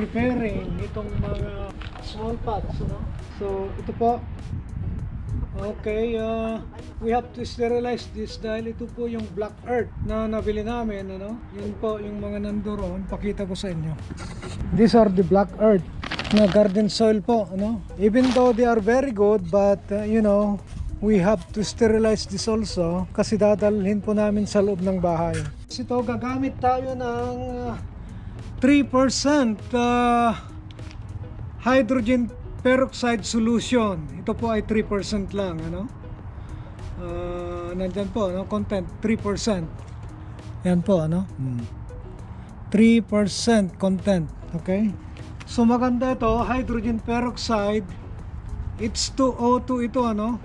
preparing itong mga small pots, no? So ito po, okay, we have to sterilize this dahil ito po yung black earth na nabili namin, ano? Yun po yung mga nandoon, pakita ko sa inyo. These are the black earth na garden soil po, ano? Even though they are very good, but you know, we have to sterilize this also kasi dadalhin po namin sa loob ng bahay. Ito, gagamit tayo ng 3% hydrogen peroxide solution. Ito po ay 3% lang, ano? Nandyan po, no? Content 3%. Yan po, ano? 3% content, okay? So maganda ito, hydrogen peroxide. It's 2O2 ito, ano?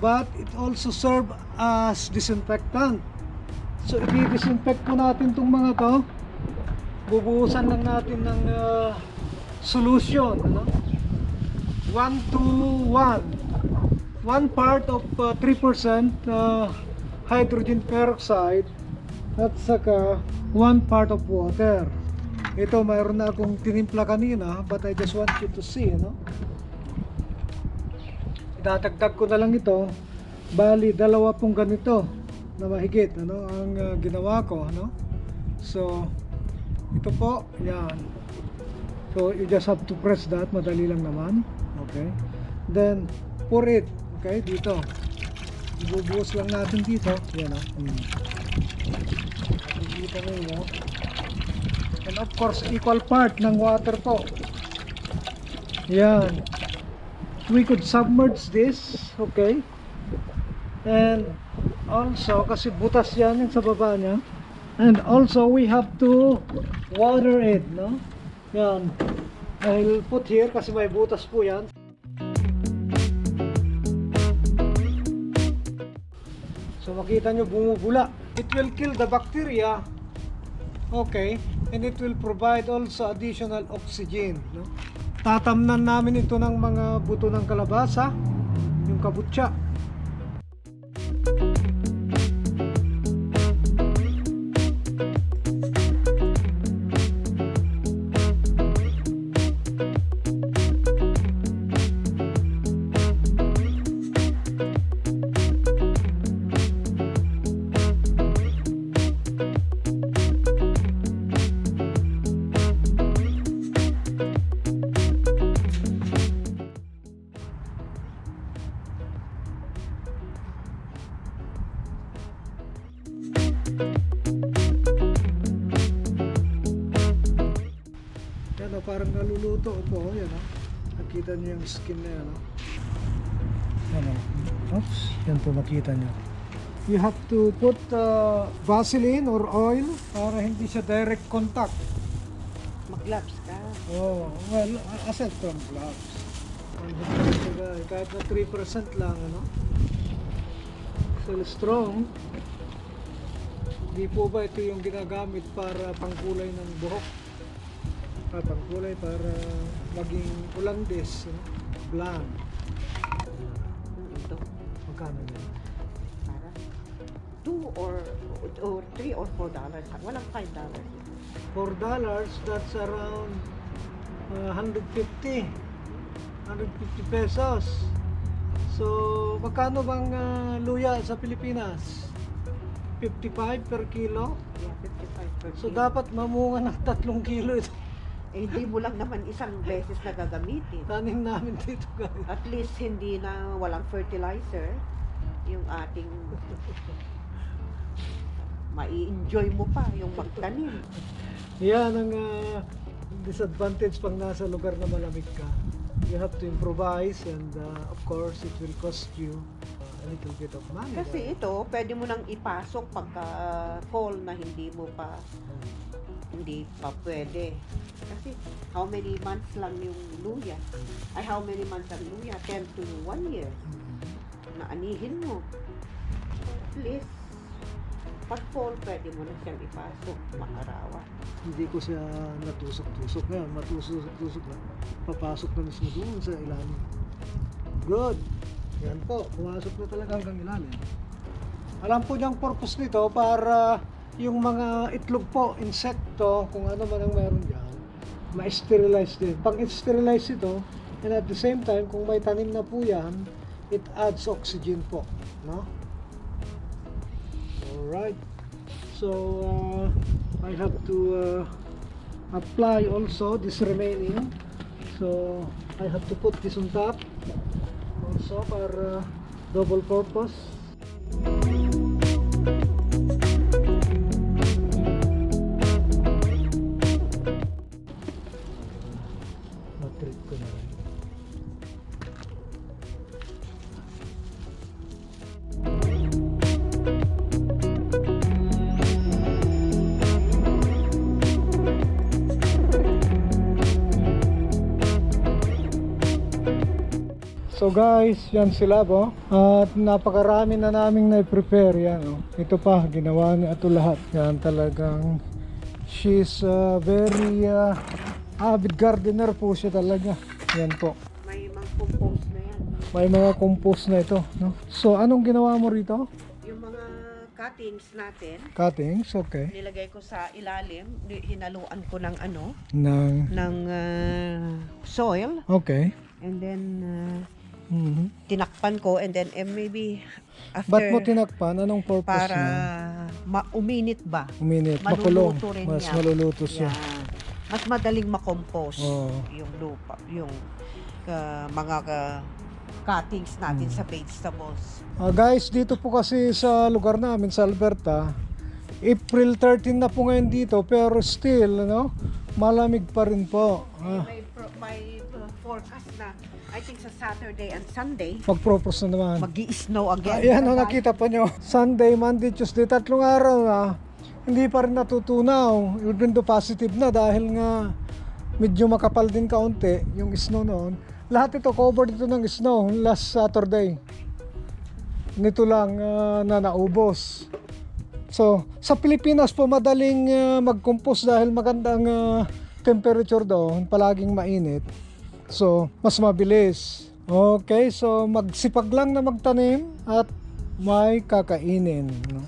But it also serve as disinfectant. So i-disinfect po natin itong mga to. Bubuhusan lang natin ng solution, ano? 1 to 1. 1 part of 3% hydrogen peroxide at saka 1 part of water. Ito, mayroon na akong tinimpla kanina, but I just want you to see, no? Idadagdag ko na lang ito. Bali, dalawa pong ganito na mahigit, ano, ang ginawa ko, no? So, ito po, yan. So, you just have to press that. Madali lang naman. Okay. Then, pour it. Okay, dito. Ibubuhos lang natin dito. Yan, dito ninyo. And of course, equal part ng water po. Yan. We could submerge this. Okay. And also, kasi butas yan yung sa baba niya. And also, we have to water it, no? Yan. I'll put here kasi may butas po yan. So makita nyo bumubula. It will kill the bacteria. Okay. And it will provide also additional oxygen, no? Tatamnan namin ito ng mga buto ng kalabasa, yung kabutya. Yan, parang naluluto po. Yan, nakita nyo yung skin na yan. Yan, oops, yan po makita nyo. You have to put Vaseline or oil para hindi siya direct contact. Mag-gloves ka. Oh, well, aside from gloves. Kahit na 3% lang, ano? Still strong. Di po ba ito yung ginagamit para pangkulay ng buhok? Pangkulay para maging ulandes, no? Blonde. Ito. Magkano yan? Para 2 or 3 or $4. Walang $5. $4, that's around 150 pesos. So, magkano bang luya sa Pilipinas? 55 per kilo? Yeah, 55 per So, kilo. dapat mamunga ng 3 kilo ito. Eh, hindi mo lang naman isang beses na gagamitin. Tanim namin dito, guys. At least hindi na walang fertilizer yung ating mai-enjoy mo pa yung magtanim. Yan ang disadvantage pag nasa lugar na malamig ka. You have to improvise and of course it will cost you a little bit of money. Kasi ito, pwede mo nang ipasok pagka fall na hindi pa pwede. Kasi how many months lang yung luya? Ay, how many months ang luya? 10 to 1 year. Na anihin mo. At least, pag fall, pwede mo na siyang ipasok, makarawa. Hindi ko siya natusok-tusok ngayon. Matusok-tusok na. Papasok na mismo doon sa ilalim. Good. Yan po. Pumasok na talaga hanggang ilalim. Alam po niyang purpose nito para yung mga itlog po, insekto, kung ano man ang meron dyan, ma-sterilize din. Pag sterilize ito, and at the same time, kung may tanim na po yan, it adds oxygen po, no? Alright. So, I have to apply also this remaining. So, I have to put this on top also for double purpose. Matrip ko na rin. So guys, yan sila po. At napakarami na naming na-prepare yan. Oh. Ito pa, ginawa niya ito lahat. Yan talagang she's very avid gardener po siya talaga. Yan po. May mga compost na yan. May mga compost na ito. No? So anong ginawa mo rito? Yung mga cuttings natin, Cuttings, okay. nilagay ko sa ilalim, hinaluan ko ng ano, Ng, ng soil, okay. and then Mhm. tinakpan ko, and then maybe Ba't mo after, tinakpan? Anong purpose para niya? uminit ba? Uminit, makulong. Maluluto rin Mas yan. maluluto siya. Yan. Mas madaling makompose Oo. yung lupa, yung mga cuttings natin sa vegetables. Guys, dito po kasi sa lugar namin sa Alberta, April 13 na po ngayon dito, pero still, no, malamig pa rin po. May forecast na, I think sa Saturday and Sunday, Mag-propose na naman. mag-i-snow again. Ayan, nakita pa nyo. Sunday, Monday, Tuesday, 3 araw na, hindi pa rin natutunaw. Even though positive na dahil nga medyo makapal din kaunti yung snow noon. Lahat ito, covered ito ng snow last Saturday. Nito lang na naubos. So, sa Pilipinas po madaling mag-compose dahil magandang temperature doon, palaging mainit. So, mas mabilis. Okay, so magsipag lang na magtanim at may kakainin. No?